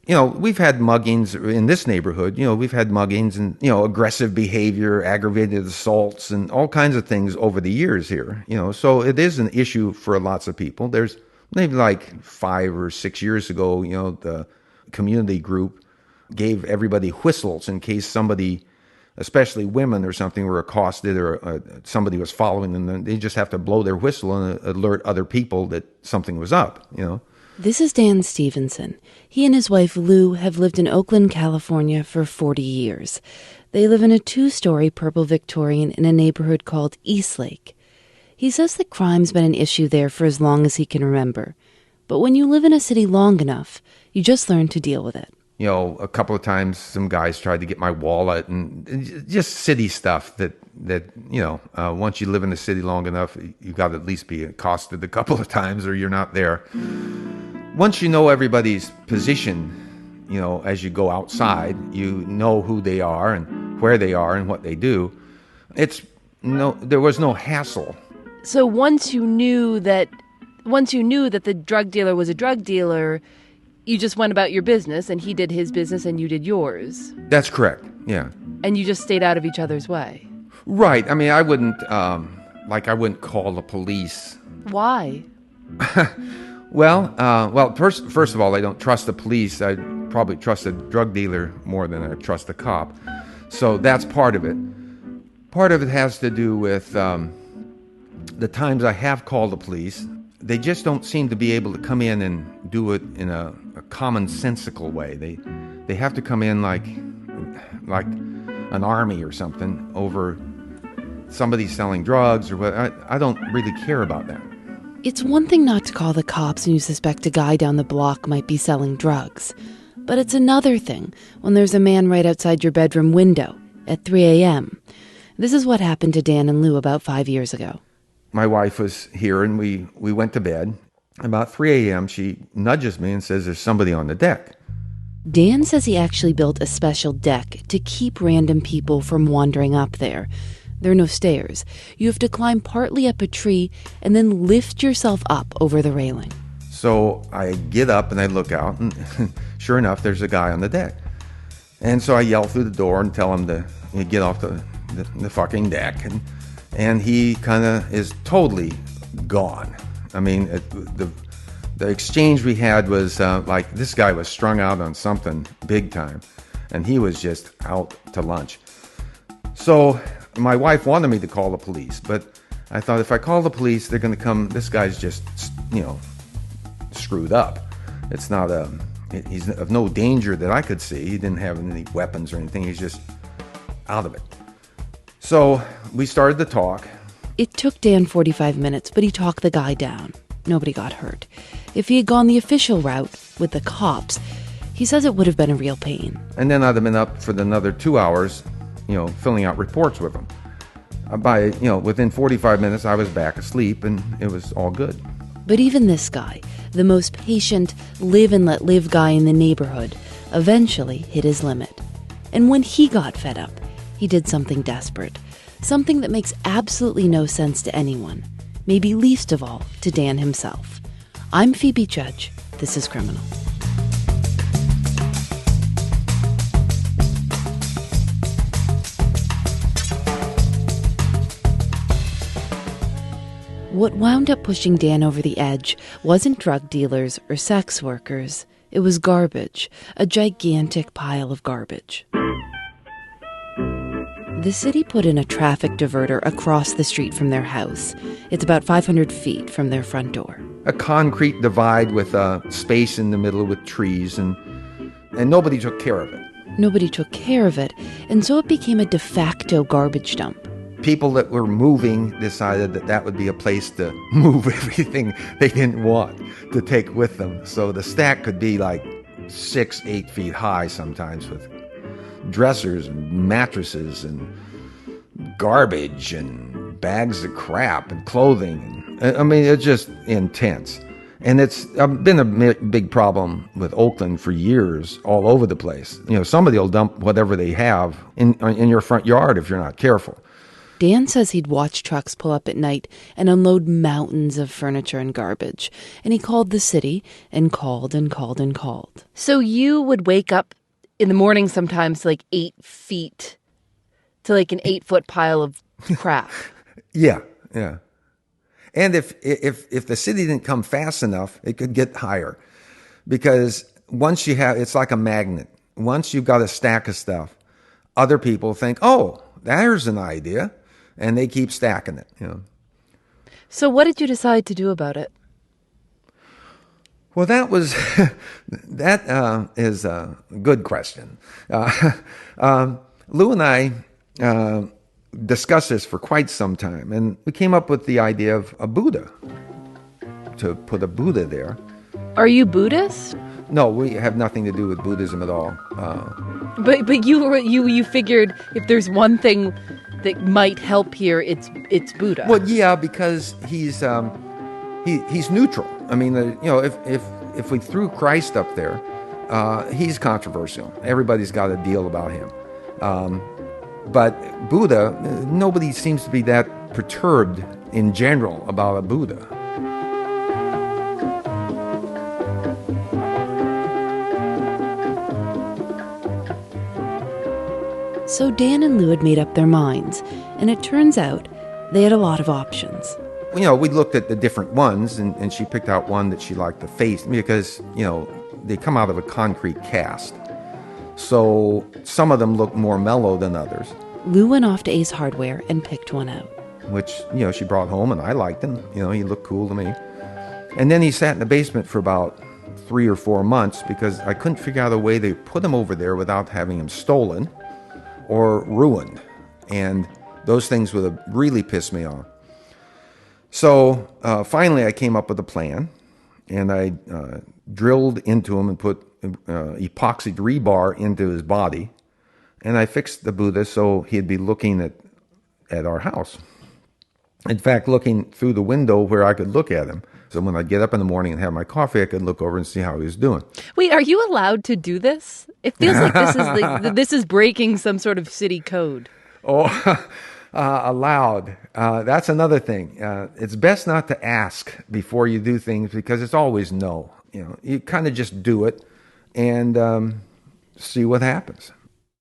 we've had muggings in this neighborhood. We've had muggings and, aggressive behavior, aggravated assaults, and all kinds of things over the years here. So it is an issue for lots of people. There's maybe like 5 or 6 years ago, the community group gave everybody whistles in case somebody, especially women or something, were accosted or somebody was following them. They just have to blow their whistle and alert other people that something was up, This is Dan Stevenson. He and his wife Lou have lived in Oakland, California for 40 years. They live in a 2-story purple Victorian in a neighborhood called Eastlake. He says that crime's been an issue there for as long as he can remember. But when you live in a city long enough, you just learn to deal with it. A couple of times some guys tried to get my wallet and just city stuff that once you live in the city long enough, you've got to at least be accosted a couple of times or you're not there. Once you know everybody's position, as you go outside, you know who they are and where they are and what they do. There was no hassle. So once you knew that the drug dealer was a drug dealer, you just went about your business and he did his business and you did yours. That's correct. Yeah. And you just stayed out of each other's way. Right. I mean, I wouldn't call the police. Why? Well, first of all, I don't trust the police. I probably trust a drug dealer more than I trust a cop. So that's part of it. Part of it has to do with the times I have called the police. They just don't seem to be able to come in and do it in a commonsensical way. They have to come in like an army or something over somebody selling drugs or what. I don't really care about that. It's one thing not to call the cops when you suspect a guy down the block might be selling drugs. But it's another thing when there's a man right outside your bedroom window at 3 a.m. This is what happened to Dan and Lou about 5 years ago. My wife was here and we went to bed. About 3 a.m., she nudges me and says there's somebody on the deck. Dan says he actually built a special deck to keep random people from wandering up there. There are no stairs. You have to climb partly up a tree and then lift yourself up over the railing. So I get up and I look out, and sure enough, there's a guy on the deck. And so I yell through the door and tell him to get off the fucking deck. And he kind of is totally gone. I mean, the exchange we had was like this guy was strung out on something big time, and he was just out to lunch. So my wife wanted me to call the police, but I thought if I call the police, they're going to come. This guy's just, screwed up. It's not he's of no danger that I could see. He didn't have any weapons or anything. He's just out of it. So we started to talk. It took Dan 45 minutes, but he talked the guy down. Nobody got hurt. If he had gone the official route with the cops, he says it would have been a real pain. And then I'd have been up for another 2 hours, filling out reports with him. Within 45 minutes, I was back asleep and it was all good. But even this guy, the most patient, live and let live guy in the neighborhood, eventually hit his limit. And when he got fed up, he did something desperate. Something that makes absolutely no sense to anyone. Maybe least of all to Dan himself. I'm Phoebe Judge. This is Criminal. What wound up pushing Dan over the edge wasn't drug dealers or sex workers. It was garbage, a gigantic pile of garbage. The city put in a traffic diverter across the street from their house. It's about 500 feet from their front door. A concrete divide with a space in the middle with trees, and nobody took care of it. Nobody took care of it, and so it became a de facto garbage dump. People that were moving decided that would be a place to move everything they didn't want to take with them. So the stack could be like 6-8 feet high sometimes, with dressers and mattresses and garbage and bags of crap and clothing. I mean, it's just intense. And it's been a big problem with Oakland for years, all over the place. Somebody will dump whatever they have in your front yard if you're not careful. Dan says he'd watch trucks pull up at night and unload mountains of furniture and garbage. And he called the city and called and called and called. So you would wake up in the morning sometimes to like 8 feet, to like an 8-foot pile of crap. Yeah. And if the city didn't come fast enough, it could get higher. Because once you have, it's like a magnet. Once you've got a stack of stuff, other people think, oh, there's an idea. And they keep stacking it, So what did you decide to do about it? Well, that is a good question. Lou and I discussed this for quite some time, and we came up with the idea of a Buddha, to put a Buddha there. Are you Buddhist? No, we have nothing to do with Buddhism at all. But you figured if there's one thing that might help here, it's Buddha. Well, yeah, because he's neutral. I mean, if we threw Christ up there, he's controversial. Everybody's got a deal about him. But Buddha, nobody seems to be that perturbed in general about a Buddha. So Dan and Lou had made up their minds, and it turns out they had a lot of options. We looked at the different ones, and she picked out one that she liked the face, because, they come out of a concrete cast. So some of them look more mellow than others. Lou went off to Ace Hardware and picked one out. Which, she brought home, and I liked him. He looked cool to me. And then he sat in the basement for about 3 or 4 months, because I couldn't figure out a way to put him over there without having him stolen or ruined. And those things would have really pissed me off. So finally I came up with a plan, and I drilled into him and put epoxied rebar into his body, and I fixed the Buddha so he'd be looking at our house. In fact, looking through the window where I could look at him. So when I get up in the morning and have my coffee, I could look over and see how he was doing. Wait, are you allowed to do this? It feels like this is breaking some sort of city code. Oh, allowed. That's another thing. It's best not to ask before you do things, because it's always no. You kind of just do it and see what happens.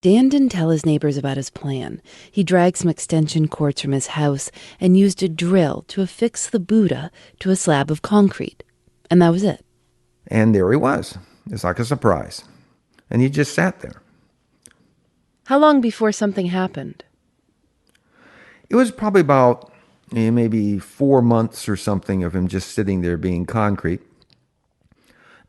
Dan didn't tell his neighbors about his plan. He dragged some extension cords from his house and used a drill to affix the Buddha to a slab of concrete. And that was it. And there he was. It's like a surprise. And he just sat there. How long before something happened? It was probably about maybe 4 months or something of him just sitting there being concrete.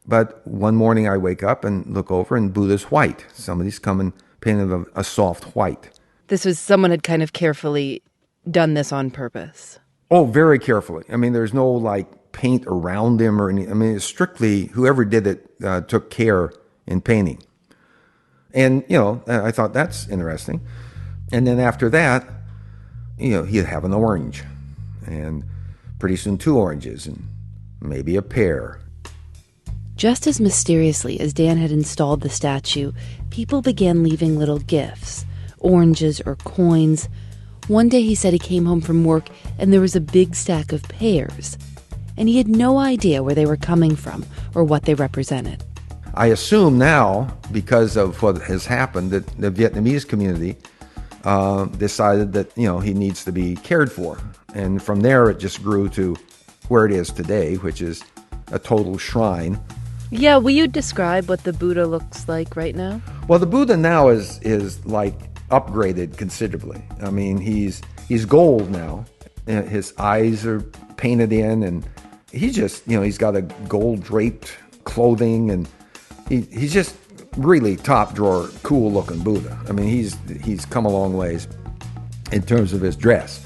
But one morning I wake up and look over, and Buddha's white. Somebody's come and painted a soft white. Someone had kind of carefully done this on purpose. Oh, very carefully. I mean, there's no paint around him or anything. I mean, it's strictly whoever did it took care in painting. And, I thought that's interesting. And then after that, he'd have an orange, and pretty soon 2 oranges, and maybe a pear. Just as mysteriously as Dan had installed the statue, people began leaving little gifts, oranges or coins. One day he said he came home from work and there was a big stack of pears, and he had no idea where they were coming from or what they represented. I assume now, because of what has happened, that the Vietnamese community decided that, he needs to be cared for. And from there, it just grew to where it is today, which is a total shrine. Yeah, will you describe what the Buddha looks like right now? Well, the Buddha now is upgraded considerably. I mean, he's gold now. His eyes are painted in, and he's just, he's got a gold draped clothing, and he's just really top drawer, cool looking Buddha. I mean, he's come a long ways in terms of his dress.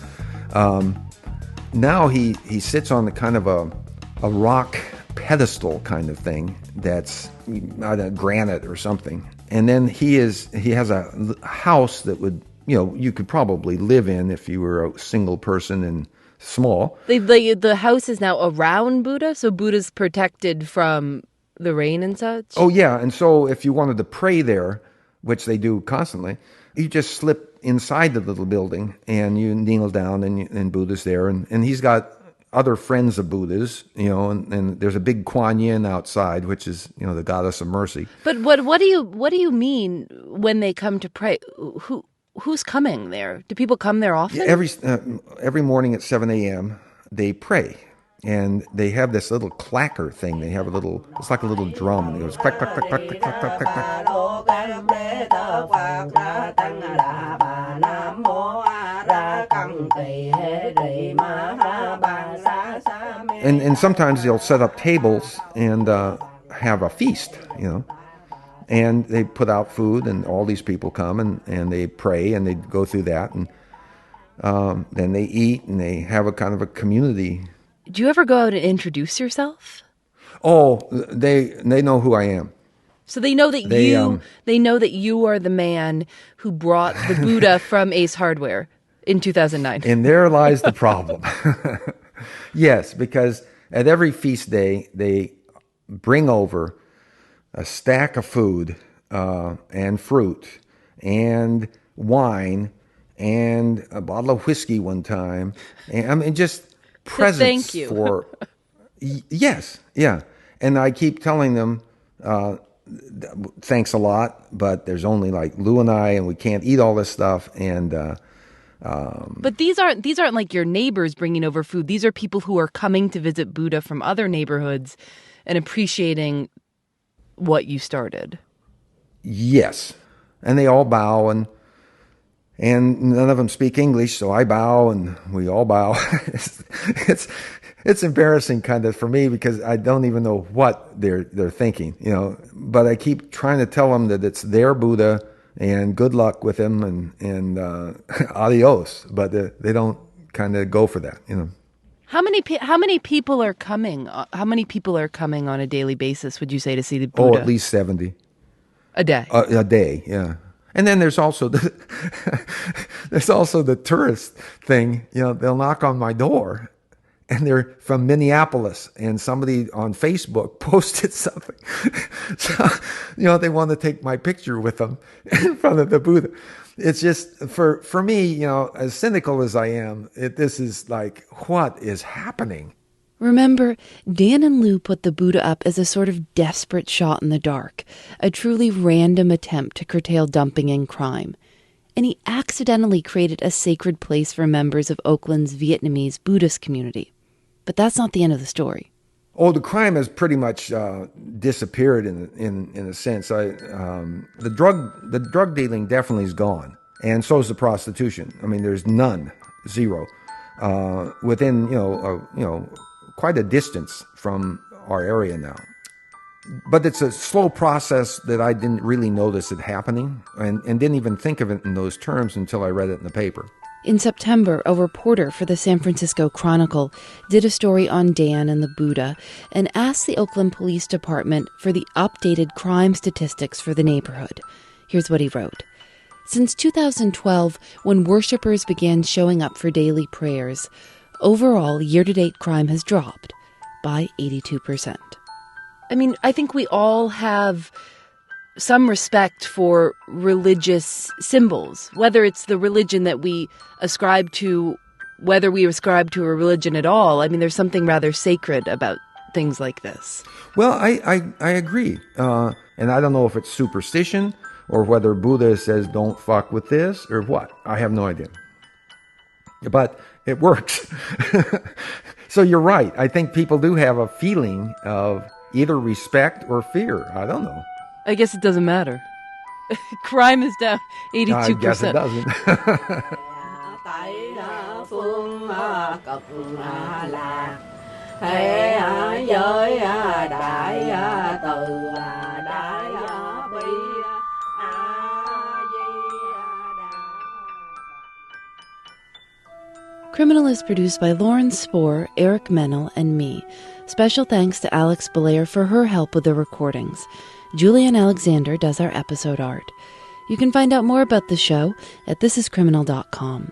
Now he sits on the kind of a rock pedestal kind of thing that's either granite or something. And then he has a house that would, you could probably live in if you were a single person and small. The house is now around Buddha, so Buddha's protected from the rain and such? Oh, yeah. And so if you wanted to pray there, which they do constantly, you just slip inside the little building and you kneel down and Buddha's there. And he's got other friends of Buddha's, and there's a big Kuan Yin outside, which is, the goddess of mercy. But what do you mean when they come to pray? Who's coming there? Do people come there often? Every morning at 7 a.m. they pray. And they have this little clacker thing. They have it's like a little drum. And it goes clack, clack, clack, clack, clack, clack, clack, clack. And sometimes they'll set up tables and have a feast, And they put out food and all these people come and they pray and they go through that. And then they eat and they have a kind of a community. Do you ever go out and introduce yourself? Oh, they know who I am. So they know that they know that you are the man who brought the Buddha from Ace Hardware in 2009. And there lies the problem. Yes, because at every feast day they bring over a stack of food and fruit and wine and a bottle of whiskey one time. And just presents thank you. For yes, yeah. And I keep telling them thanks a lot, but there's only like Lou and I, and we can't eat all this stuff. And but these aren't like your neighbors bringing over food. These are people who are coming to visit Buddha from other neighborhoods and appreciating what you started. Yes, and they all bow and none of them speak English, so I bow and we all bow. It's embarrassing kind of for me because I don't even know what they're thinking, But I keep trying to tell them that it's their Buddha and good luck with him and adios. But they don't kind of go for that, How many people are coming? How many people are coming on a daily basis? Would you say to see the Buddha? Oh, at least 70 a day. A day, yeah. And then there's also the tourist thing. They'll knock on my door, and they're from Minneapolis, and somebody on Facebook posted something. So, they want to take my picture with them in front of the Buddha. It's just for me, as cynical as I am, this is like, what is happening? Remember, Dan and Lou put the Buddha up as a sort of desperate shot in the dark, a truly random attempt to curtail dumping and crime. And he accidentally created a sacred place for members of Oakland's Vietnamese Buddhist community. But that's not the end of the story. Oh, the crime has pretty much disappeared in a sense. The drug dealing definitely is gone, and so is the prostitution. I mean, there's none, zero, within quite a distance from our area now. But it's a slow process that I didn't really notice it happening and didn't even think of it in those terms until I read it in the paper. In September, a reporter for the San Francisco Chronicle did a story on Dan and the Buddha and asked the Oakland Police Department for the updated crime statistics for the neighborhood. Here's what he wrote. Since 2012, when worshipers began showing up for daily prayers, overall, year-to-date crime has dropped by 82%. I mean, I think we all have some respect for religious symbols, whether it's the religion that we ascribe to, whether we ascribe to a religion at all. I mean, there's something rather sacred about things like this. Well, I agree. And I don't know if it's superstition or whether Buddha says don't fuck with this or what. I have no idea. But it works. So you're right. I think people do have a feeling of either respect or fear. I don't know. I guess it doesn't matter. Crime is down 82%. I guess it doesn't. Criminal is produced by Lauren Spohr, Eric Mennel, and me. Special thanks to Alex Belair for her help with the recordings. Julian Alexander does our episode art. You can find out more about the show at thisiscriminal.com.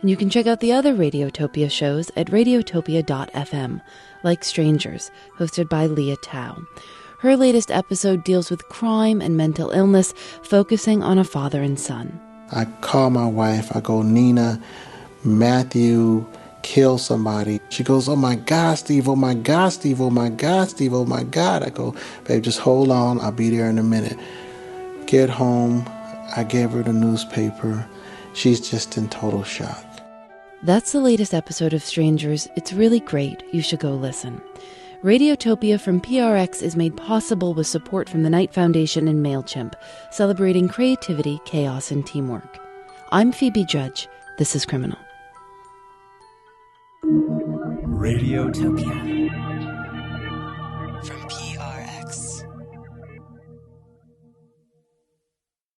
And you can check out the other Radiotopia shows at radiotopia.fm, like Strangers, hosted by Leah Tao. Her latest episode deals with crime and mental illness, focusing on a father and son. I call my wife. I go, Nina, Matthew killed somebody. She goes, oh my God, Steve, oh my God, Steve, oh my God, Steve, oh my God. I go, babe, just hold on. I'll be there in a minute. Get home. I gave her the newspaper. She's just in total shock. That's the latest episode of Strangers. It's really great. You should go listen. Radiotopia from PRX is made possible with support from the Knight Foundation and MailChimp, celebrating creativity, chaos, and teamwork. I'm Phoebe Judge. This is Criminal. Radiotopia from PRX.